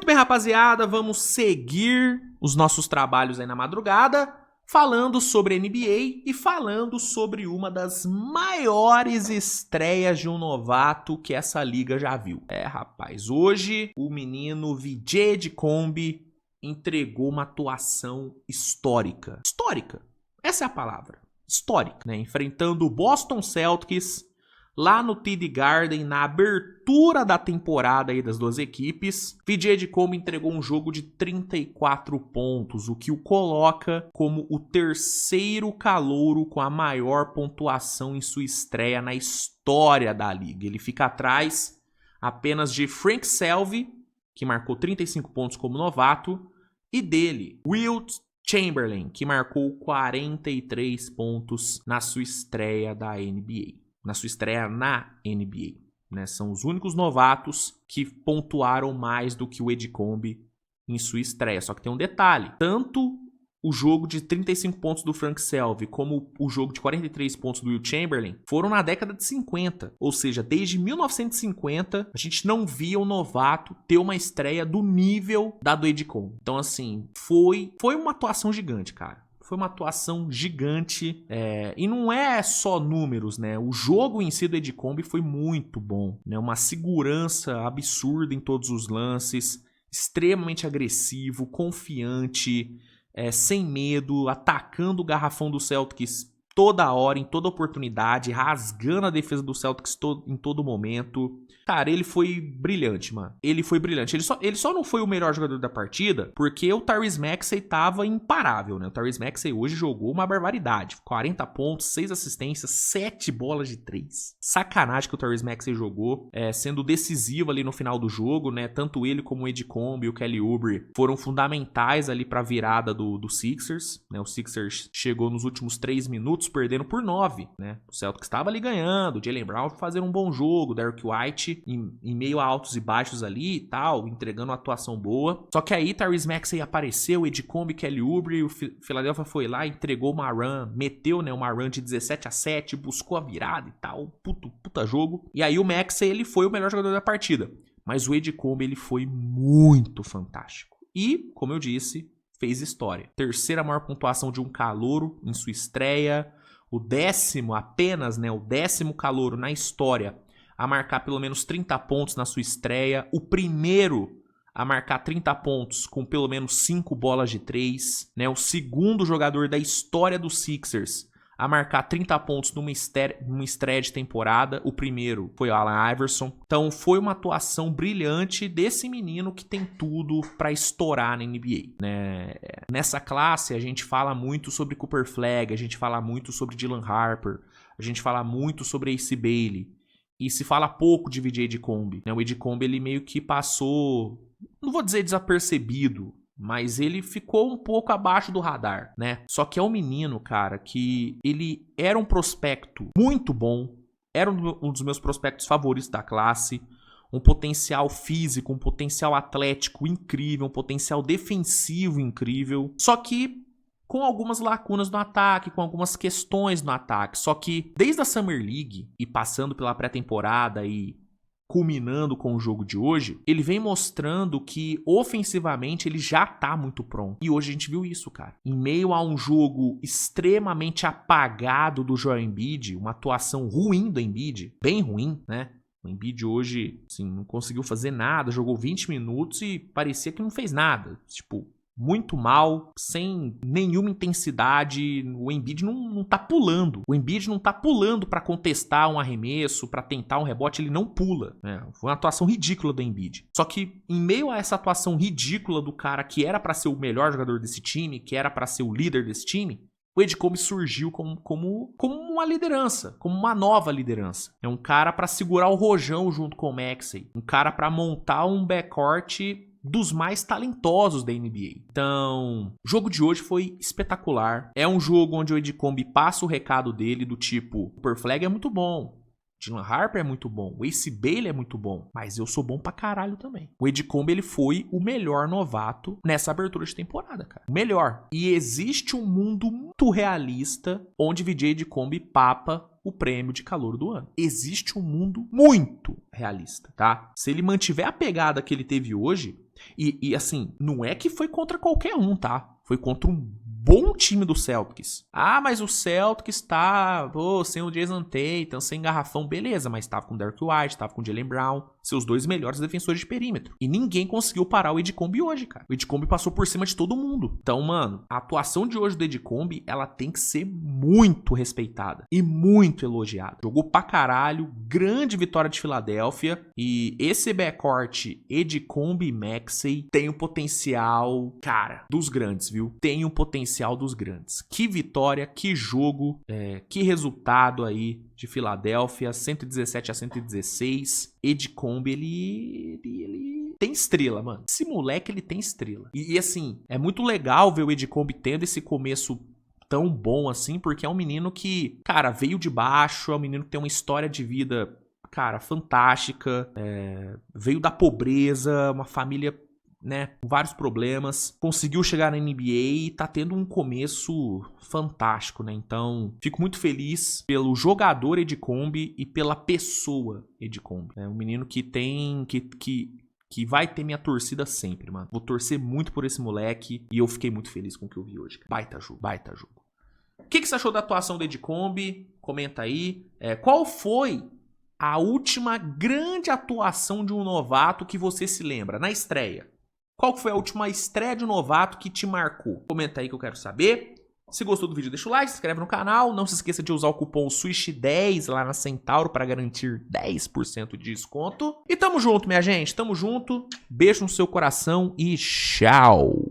Muito bem, rapaziada, vamos seguir os nossos trabalhos aí na madrugada, falando sobre NBA e falando sobre uma das maiores estreias de um novato que essa liga já viu. Rapaz, hoje o menino VJ Edicombe entregou uma atuação histórica. Histórica, essa é a palavra. Histórica, né? Enfrentando o Boston Celtics lá no TD Garden, na abertura da temporada aí das duas equipes. VJ Edicombe entregou um jogo de 34 pontos, o que o coloca como o terceiro calouro com a maior pontuação em sua estreia na história da liga. Ele fica atrás apenas de Frank Selby, que marcou 35 pontos como novato, e dele, Wilt Chamberlain, que marcou 43 pontos na sua estreia da NBA. Na sua estreia na NBA, né? São os únicos novatos que pontuaram mais do que o Edicombe em sua estreia. Só que tem um detalhe, tanto o jogo de 35 pontos do Frank Selby como o jogo de 43 pontos do Wilt Chamberlain foram na década de 50. Ou seja, desde 1950 a gente não via um novato ter uma estreia do nível da do Edicombe. Então assim, foi uma atuação gigante, cara. Foi uma atuação gigante, e não é só números, né? O jogo em si do Edicombe foi muito bom, né? Uma segurança absurda em todos os lances, extremamente agressivo, confiante, sem medo, atacando o garrafão do Celtics toda hora, em toda oportunidade, rasgando a defesa do Celtics em todo momento. Cara, ele foi brilhante, mano. Ele foi brilhante. Ele só não foi o melhor jogador da partida porque o Tyrese Maxey tava imparável, né? O Tyrese Maxey hoje jogou uma barbaridade. 40 pontos, 6 assistências, 7 bolas de 3. Sacanagem que o Tyrese Maxey jogou, sendo decisivo ali no final do jogo, né? Tanto ele como o Edicombe e o Kelly Oubre foram fundamentais ali pra virada do Sixers, né? O Sixers chegou nos últimos 3 minutos perdendo por 9, né? O Celtics estava ali ganhando, o Jaylen Brown fazendo um bom jogo, o Derrick White em meio a altos e baixos ali e tal, entregando uma atuação boa. Só que aí Tyrese Maxey apareceu, Edicombe, Kelly Oubre, e o Philadelphia foi lá, entregou uma run, meteu, né, uma run de 17-7, buscou a virada e tal, puta jogo. E aí o Maxey, ele foi o melhor jogador da partida, mas o Edicombe, ele foi muito fantástico. E, como eu disse, fez história. Terceira maior pontuação de um calouro em sua estreia, o 10º apenas, né, o 10º calouro na história a marcar pelo menos 30 pontos na sua estreia, o primeiro a marcar 30 pontos com pelo menos 5 bolas de 3, né? O segundo jogador da história dos Sixers a marcar 30 pontos numa estreia de temporada, o primeiro foi o Allen Iverson. Então foi uma atuação brilhante desse menino que tem tudo para estourar na NBA, né? Nessa classe a gente fala muito sobre Cooper Flagg, a gente fala muito sobre Dylan Harper, a gente fala muito sobre Ace Bailey. E se fala pouco de VJ Edicombe, né? O Edicombe, ele meio que passou, não vou dizer desapercebido, mas ele ficou um pouco abaixo do radar, né? Só que é um menino, cara, que ele era um prospecto muito bom, era um dos meus prospectos favoritos da classe, um potencial físico, um potencial atlético incrível, um potencial defensivo incrível, só que com algumas lacunas no ataque, com algumas questões no ataque. Só que desde a Summer League e passando pela pré-temporada e culminando com o jogo de hoje, ele vem mostrando que ofensivamente ele já tá muito pronto. E hoje a gente viu isso, cara. Em meio a um jogo extremamente apagado do Joel Embiid, uma atuação ruim do Embiid, bem ruim, né? O Embiid hoje, assim, não conseguiu fazer nada, jogou 20 minutos e parecia que não fez nada. Tipo, muito mal, sem nenhuma intensidade. O Embiid não tá pulando. O Embiid não tá pulando pra contestar um arremesso, pra tentar um rebote, ele não pula, né? Foi uma atuação ridícula do Embiid. Só que em meio a essa atuação ridícula do cara que era pra ser o melhor jogador desse time, que era pra ser o líder desse time, o Edicombe surgiu como uma liderança, como uma nova liderança. É um cara pra segurar o rojão junto com o Maxey, um cara pra montar um backcourt dos mais talentosos da NBA. Então, o jogo de hoje foi espetacular. É um jogo onde o Edicombe passa o recado dele do tipo, o Cooper Flagg é muito bom, Dylan Harper é muito bom, o Ace Bailey é muito bom, mas eu sou bom pra caralho também. O Edicombe, ele foi o melhor novato nessa abertura de temporada, cara. O melhor. E existe um mundo muito realista onde VJ Edicombe papa o prêmio de calor do ano. Existe um mundo muito realista, tá? Se ele mantiver a pegada que ele teve hoje, E assim, não é que foi contra qualquer um, tá? Foi contra um bom time do Celtics. Ah, mas o Celtics tá sem o Jason Tatum, sem garrafão, beleza, mas tava com o Derrick White, tava com o Jaylen Brown, seus dois melhores defensores de perímetro. E ninguém conseguiu parar o Edicombe hoje, cara. O Edicombe passou por cima de todo mundo. Então, mano, a atuação de hoje do Edicombe, ela tem que ser muito respeitada e muito elogiada. Jogou pra caralho, grande vitória de Filadélfia, e esse backcourt Edicombe e Maxey tem o potencial, cara, dos grandes, viu? Tem o potencial dos grandes. Que vitória, que jogo, que resultado aí de Filadélfia, 117-116. Edicombe, ele tem estrela, mano. Esse moleque, ele tem estrela. E assim, é muito legal ver o Edicombe tendo esse começo tão bom assim, porque é um menino que, cara, veio de baixo, é um menino que tem uma história de vida, cara, fantástica, veio da pobreza, uma família, né, com vários problemas, conseguiu chegar na NBA e tá tendo um começo fantástico, né? Então, fico muito feliz pelo jogador Edicombe e pela pessoa Edicombe. É um menino que tem que vai ter minha torcida sempre, mano. Vou torcer muito por esse moleque e eu fiquei muito feliz com o que eu vi hoje. Baita jogo, baita jogo. O que você achou da atuação do Edicombe? Comenta aí. Qual foi a última grande atuação de um novato que você se lembra na estreia? Qual foi a última estreia de um novato que te marcou? Comenta aí que eu quero saber. Se gostou do vídeo, deixa o like, se inscreve no canal. Não se esqueça de usar o cupom SWISH10 lá na Centauro para garantir 10% de desconto. E tamo junto, minha gente. Tamo junto. Beijo no seu coração e tchau.